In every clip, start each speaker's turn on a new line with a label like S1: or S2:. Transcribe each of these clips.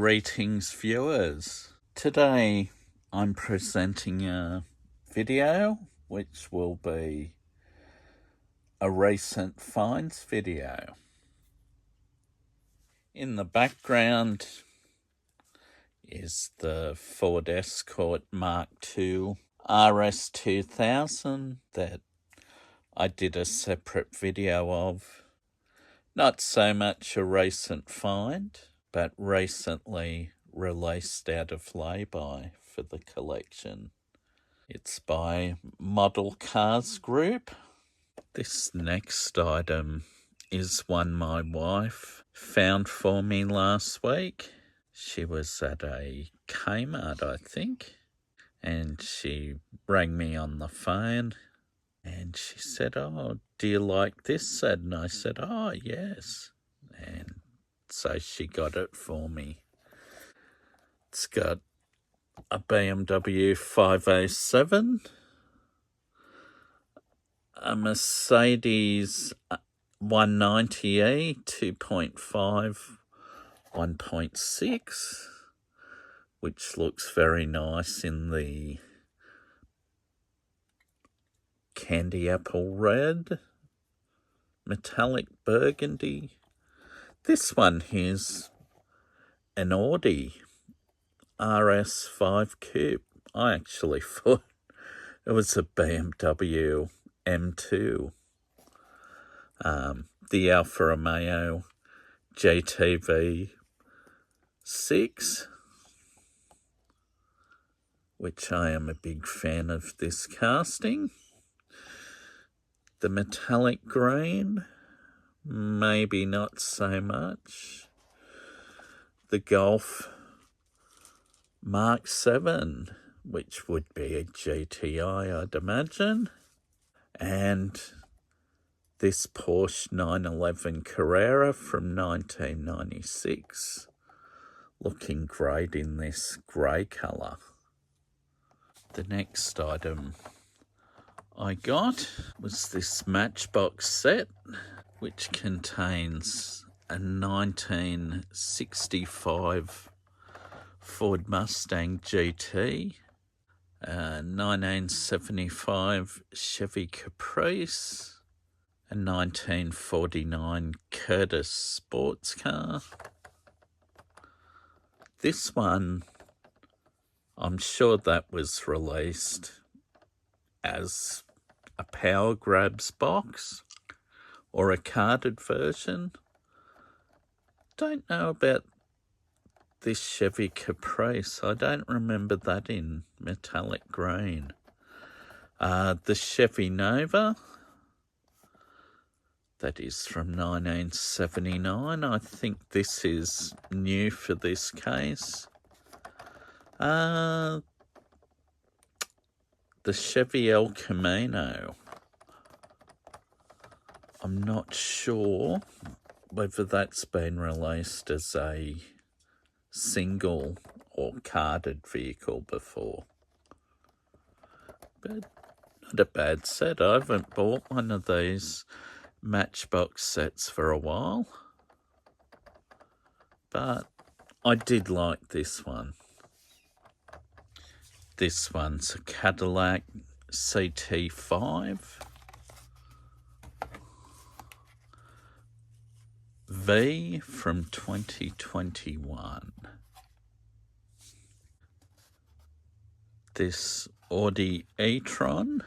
S1: Greetings viewers. Today I'm presenting a video which will be a recent finds video. In the background is the Ford Escort Mark II RS2000 that I did a separate video of. Not so much a recent find, but recently released out of lay-by for the collection. It's by Model Cars Group. This next item is one my wife found for me last week. She was at a Kmart, I think, and she rang me on the phone and she said, "Oh, do you like this set?" And I said, "Oh, yes." And so she got it for me. It's got a BMW 507, a Mercedes 190e 2.5 1.6, which looks very nice in the candy apple red, metallic burgundy. This one here's an Audi RS5 Coupe. I actually thought it was a BMW M2. The Alfa Romeo GTV 6, which I am a big fan of this casting. The metallic green, maybe not so much. The Golf Mark 7, which would be a GTI, I'd imagine. And this Porsche 911 Carrera from 1996, looking great in this grey colour. The next item I got was this Matchbox set, which contains a 1965 Ford Mustang GT, a 1975 Chevy Caprice, a 1949 Curtis sports car. This one, I'm sure that was released as a Power Grabs box or a carded version. Don't know about this Chevy Caprice. I don't remember that in metallic green. The Chevy Nova, that is from 1979. I think this is new for this case. The Chevy El Camino. I'm not sure whether that's been released as a single or carded vehicle before. But not a bad set. I haven't bought one of these Matchbox sets for a while, but I did like this one. This one's a Cadillac CT5 V from 2021. This Audi e-tron,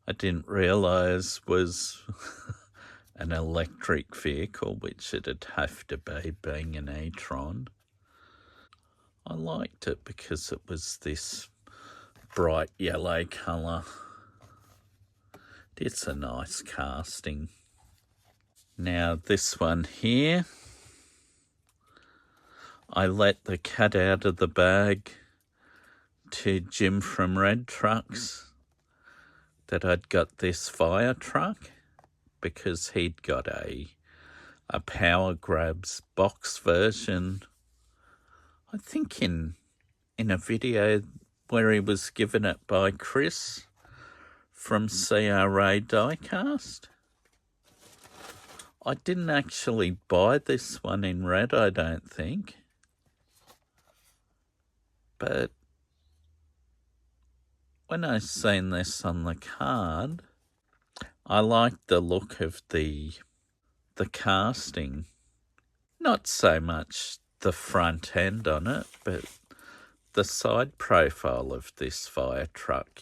S1: I didn't realise was an electric vehicle, which it'd have to be, being an e-tron. I liked it because it was this bright yellow colour. It's a nice casting. Now this one here, I let the cat out of the bag to Jim from Red Trucks that I'd got this fire truck because he'd got a Power Grabs box version, I think in a video where he was given it by Chris from CRA Diecast. I didn't actually buy this one in red, I don't think. But when I seen this on the card, I liked the look of the casting. Not so much the front end on it, but the side profile of this fire truck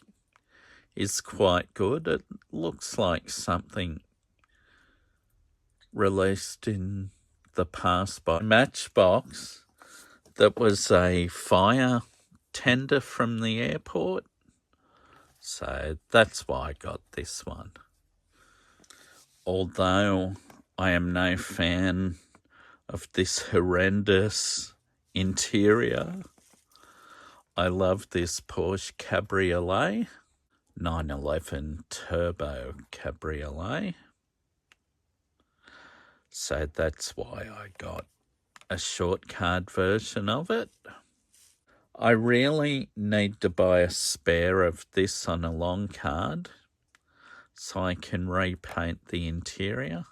S1: is quite good. It looks like something released in the past by Matchbox that was a fire tender from the airport. So that's why I got this one. Although I am no fan of this horrendous interior, I love this Porsche Cabriolet, 911 Turbo Cabriolet. So that's why I got a short card version of it. I really need to buy a spare of this on a long card so I can repaint the interior.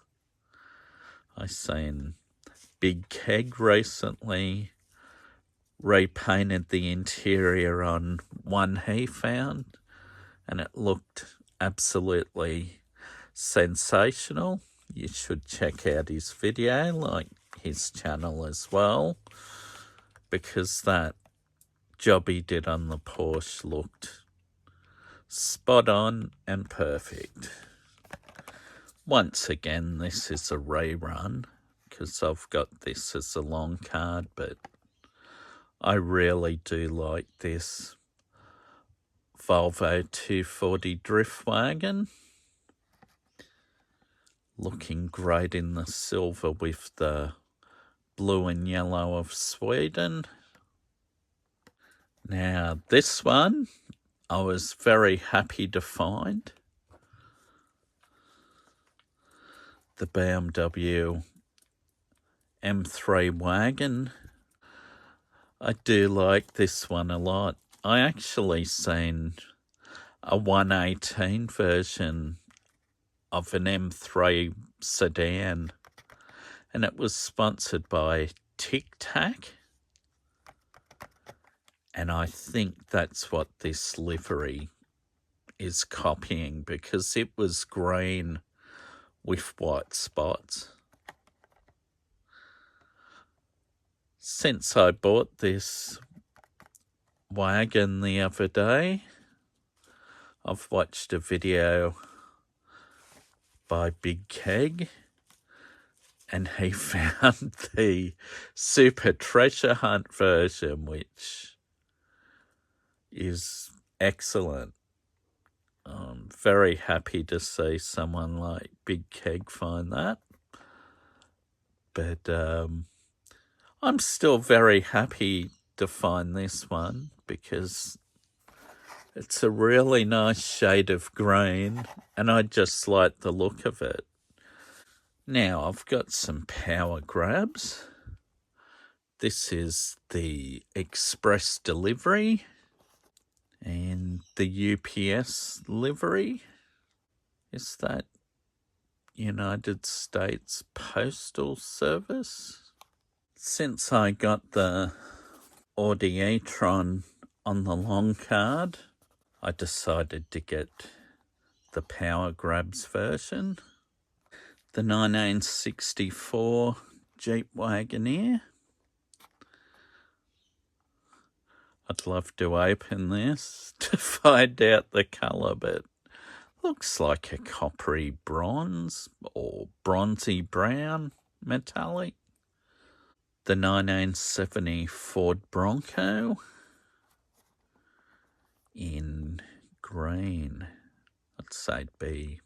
S1: I seen Big Keg recently repainted the interior on one he found, and it looked absolutely sensational. You should check out his video, like his channel as well, because that job he did on the Porsche looked spot on and perfect. Once again, this is a rerun because I've got this as a long card, but I really do like this Volvo 240 drift wagon. Looking great in the silver with the blue and yellow of Sweden. Now this one I was very happy to find. The BMW M3 wagon. I do like this one a lot. I actually seen a 118 version of an M3 sedan, and it was sponsored by Tic Tac, and I think that's what this livery is copying, because it was green with white spots. Since I bought this wagon the other day, I've watched a video by Big Keg, and he found the Super Treasure Hunt version, which is excellent. I'm very happy to see someone like Big Keg find that. But I'm still very happy to find this one because it's a really nice shade of green, and I just like the look of it. Now I've got some power grabs. This is the express delivery and the UPS livery. Is that United States Postal Service? Since I got the Audi e-tron on the long card, I decided to get the Power Grabs version. The 1964 Jeep Wagoneer. I'd love to open this to find out the colour, but looks like a coppery bronze or bronzy brown metallic. The 1970 Ford Bronco in green. I'd say it'd be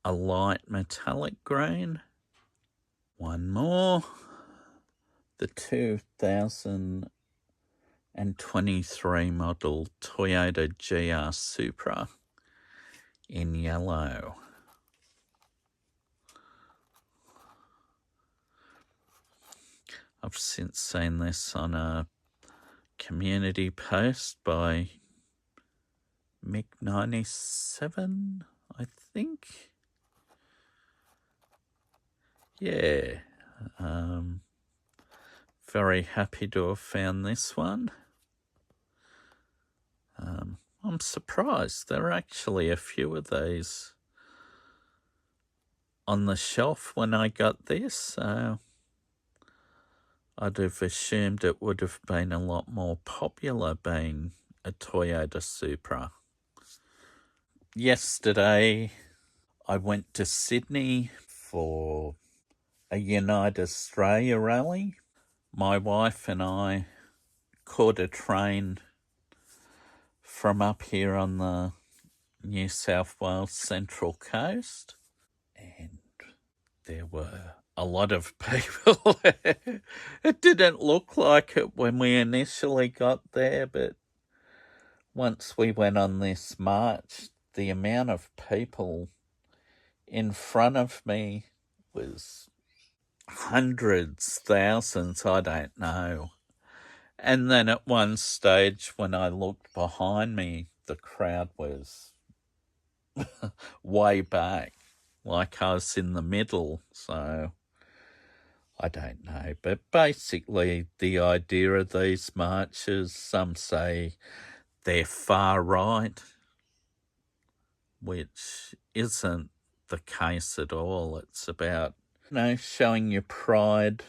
S1: a light metallic green. One more. The 2023 model Toyota GR Supra in yellow. I've since seen this on a community post by Mick97, I think. yeah, very happy to have found this one. I'm surprised there are actually a few of these on the shelf when I got this, so I'd have assumed it would have been a lot more popular being a Toyota Supra. Yesterday, I went to Sydney for a Unite Australia rally. My wife and I caught a train from up here on the New South Wales Central Coast, and there were a lot of people. It didn't look like it when we initially got there, but once we went on this march, the amount of people in front of me was hundreds, thousands, I don't know. And then at one stage, when I looked behind me, the crowd was way back, like I was in the middle. So I don't know. But basically, the idea of these marches, some say they're far right, which isn't the case at all. It's about, showing your pride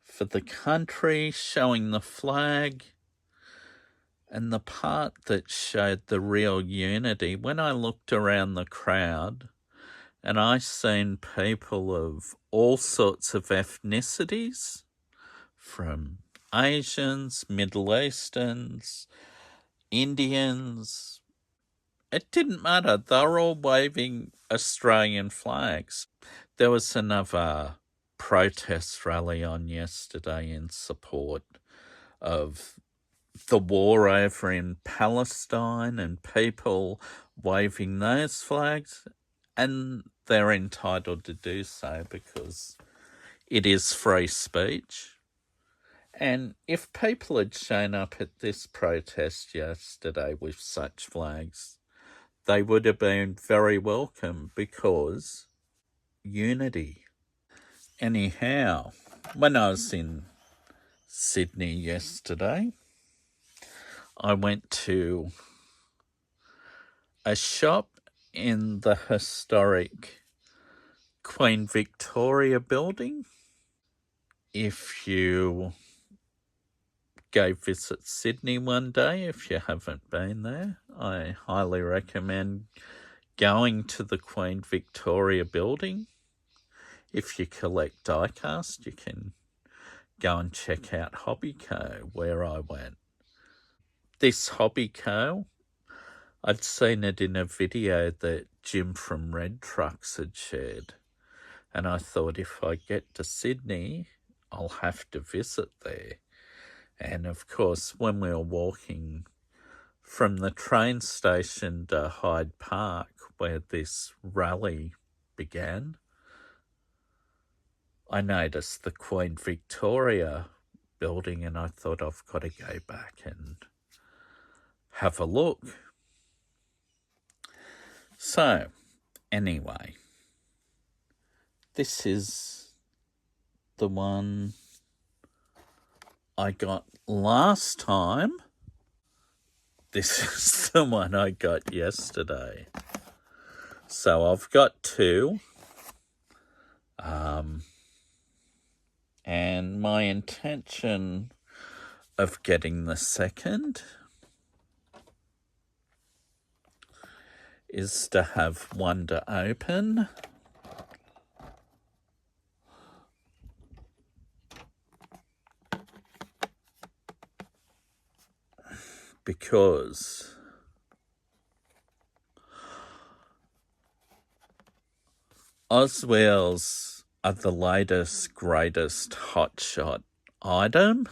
S1: for the country, showing the flag, and the part that showed the real unity. When I looked around the crowd, and I seen people of all sorts of ethnicities, from Asians, Middle Easterns, Indians. It didn't matter. They were all waving Australian flags. There was another protest rally on yesterday in support of the war over in Palestine and people waving those flags, and they're entitled to do so because it is free speech. And if people had shown up at this protest yesterday with such flags, they would have been very welcome because unity. Anyhow, when I was in Sydney yesterday, I went to a shop in the historic Queen Victoria building. If you go visit Sydney one day, if you haven't been there, I highly recommend going to the Queen Victoria building. If you collect Diecast, you can go and check out Hobby Co, where I went. This Hobby Co, I'd seen it in a video that Jim from Red Trucks had shared, and I thought if I get to Sydney, I'll have to visit there. And of course, when we were walking from the train station to Hyde Park, where this rally began, I noticed the Queen Victoria building, and I thought I've got to go back and have a look. So, anyway, this is the one I got last time. This is the one I got yesterday. So I've got two. And my intention of getting the second is to have one to open. Because Oswell's are the latest, greatest hotshot item.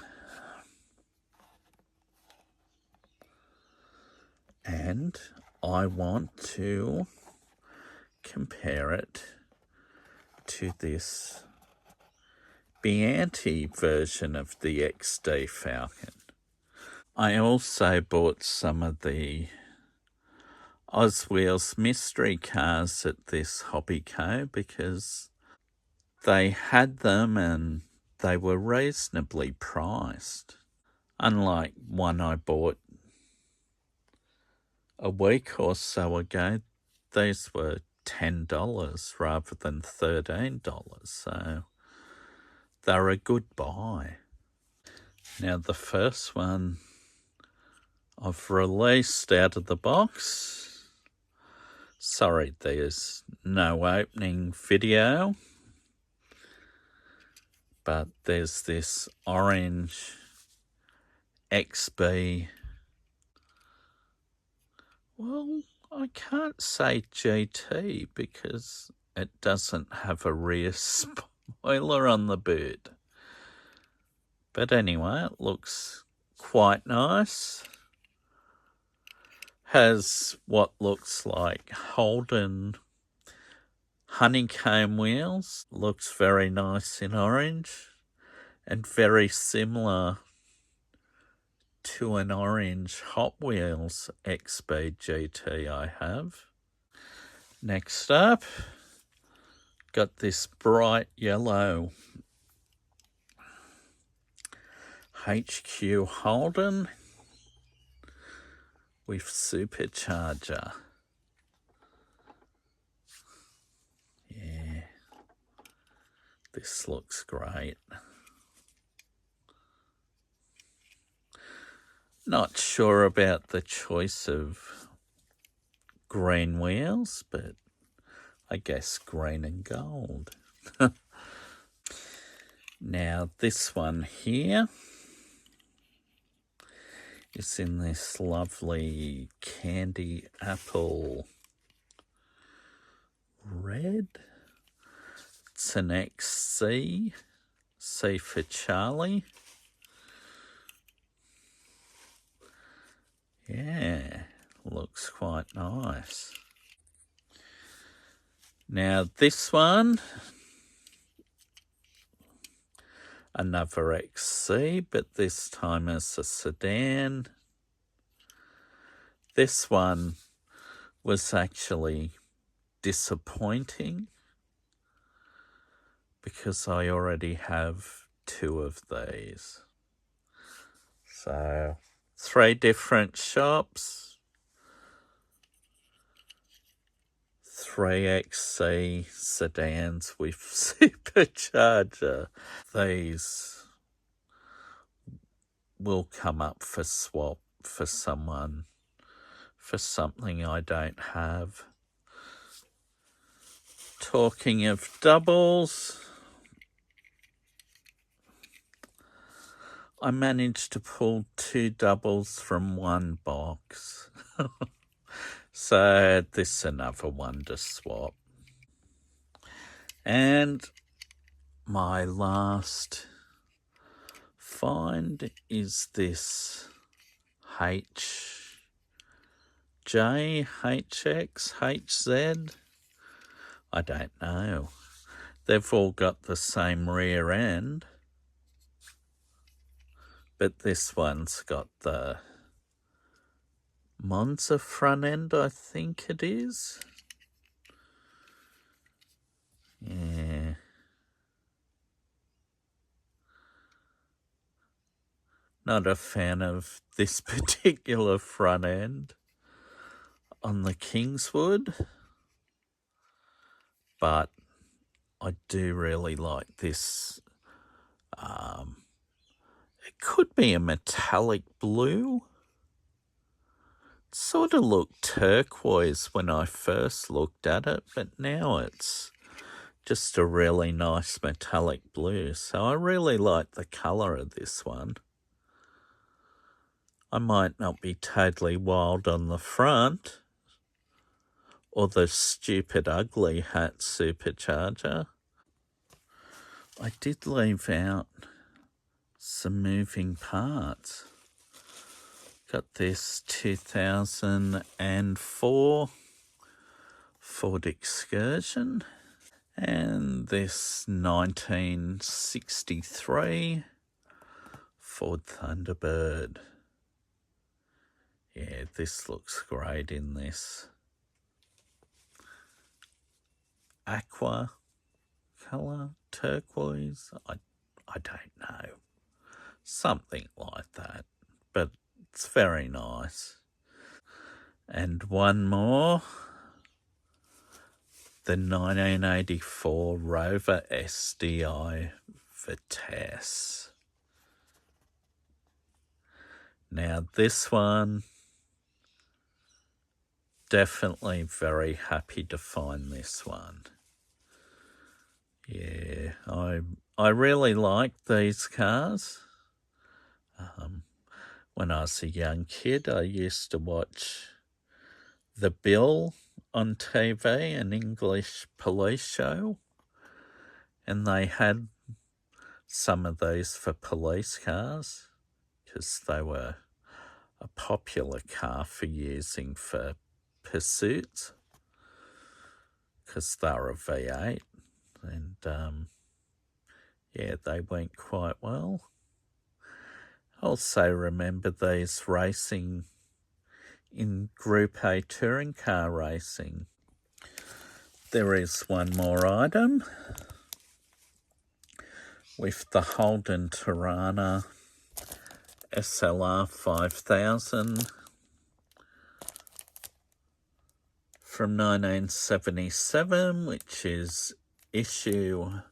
S1: And I want to compare it to this Bianti version of the XD Falcon. I also bought some of the Oswell's mystery cars at this Hobby Co because they had them and they were reasonably priced. Unlike one I bought a week or so ago, these were $10 rather than $13, so they're a good buy. Now the first one I've released out of the box. Sorry, there's no opening video, but there's this orange XB. Well, I can't say GT because it doesn't have a rear spoiler on the boot. But anyway, it looks quite nice. Has what looks like Holden honeycomb wheels. Looks very nice in orange and very similar to an orange Hot Wheels XB GT I have. Next up, got this bright yellow HQ Holden with supercharger. Yeah, this looks great. Not sure about the choice of green wheels, but I guess green and gold. Now this one here is in this lovely candy apple red. It's an XC, C for Charlie. Yeah, looks quite nice. Now this one, another XC, but this time as a sedan. This one was actually disappointing because I already have two of these. So 3 different shops, 3 XC sedans with supercharger. These will come up for swap for someone, for something I don't have. Talking of doubles, I managed to pull 2 doubles from one box. So this is another one to swap. And my last find is this HJ, HX, HZ. I don't know. They've all got the same rear end, but this one's got the Monza front end, I think it is. Yeah. Not a fan of this particular front end on the Kingswood, but I do really like this. It could be a metallic blue. It sort of looked turquoise when I first looked at it, but now it's just a really nice metallic blue. So I really like the colour of this one. I might not be totally wild on the front, or the stupid ugly hat supercharger. I did leave out some moving parts. Got this 2004 Ford Excursion and this 1963 Ford Thunderbird. Yeah, this looks great in this aqua colour, turquoise, I don't know, something like that, but it's very nice. And one more, the 1984 Rover SDI Vitesse. Now this one, definitely very happy to find this one. Yeah, I really like these cars. When I was a young kid, I used to watch The Bill on TV, an English police show, and they had some of these for police cars because they were a popular car for using for pursuits because they were a V8, and yeah, they went quite well. Also remember these racing in Group A touring car racing. There is one more item with the Holden Tirana SLR 5000 from 1977, which is issue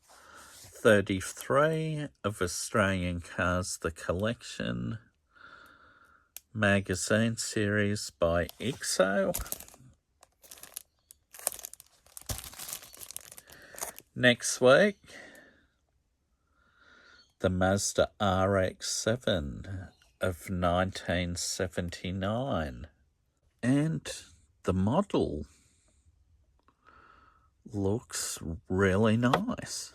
S1: 33 of Australian Cars The Collection magazine series by IXO. Next week, the Mazda RX-7 of 1979. And the model looks really nice.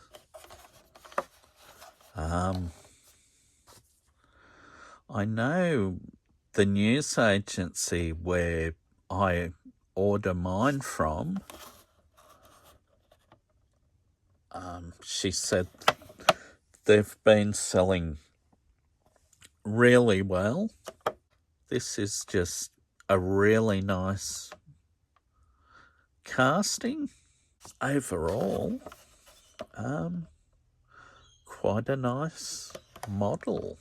S1: I know the news agency where I order mine from, she said they've been selling really well. This is just a really nice casting. Overall, quite a nice model.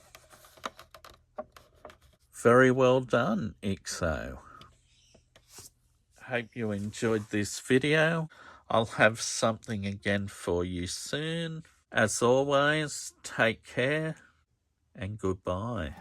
S1: Very well done, IXO. Hope you enjoyed this video. I'll have something again for you soon. As always, take care and goodbye.